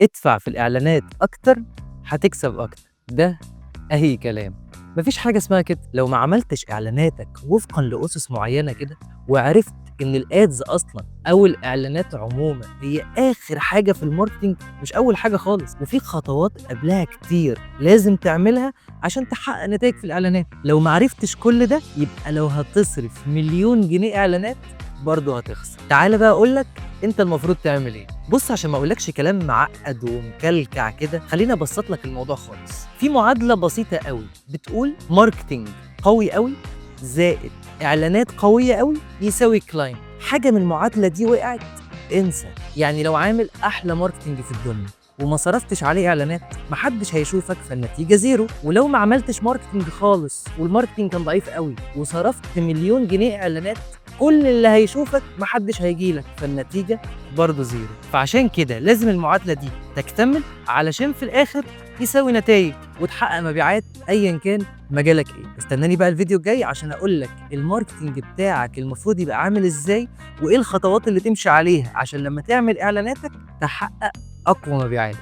ادفع في الإعلانات أكتر هتكسب أكتر. ده أي كلام، مفيش حاجة اسمها كده. لو ما عملتش إعلاناتك وفقًا لأُسس معينة كده، وعرفت إن الads أصلًا أو الإعلانات عمومًا هي آخر حاجة في الماركتينج مش أول حاجة خالص، وفي خطوات قبلها كتير لازم تعملها عشان تحقق نتايج في الإعلانات. لو ما عرفتش كل ده يبقى لو هتصرف مليون جنيه إعلانات برضه هتخسر. تعالَ بقى أقول لك أنت المفروض تعمل إيه. بُص، عشان ما أقولكش كلام معقد ومكلكع كده، خلّيني أبسّط لك الموضوع خالص. في معادلة بسيطة أوي بتقول ماركتينج قوي أوي زائد إعلانات قوية أوي يساوي client. حاجة من المعادلة دي وقعت انسى. يعني لو عامل أحلى ماركتينج في الدنيا وما صرفتش عليه إعلانات، ما حدش هيشوفك فالنتيجة زيرو. ولو ما عملتش ماركتينج خالص والماركتينج كان ضعيف أوي وصرفت مليون جنيه إعلانات، كل اللي هيشوفك ما حدش هييجي لك فالنتيجة برضه زيرو. فعشان كده لازم المعادلة دي تكتمل علشان في الآخر يساوي نتايج وتحقق مبيعات أيًا كان مجالك إيه. استناني بقى الفيديو الجاي عشان أقول لك الماركتينج بتاعك المفروض يبقى عامل إزاي، وإيه الخطوات اللي تمشي عليها عشان لما تعمل إعلاناتك تحقق أقوى مبيعات.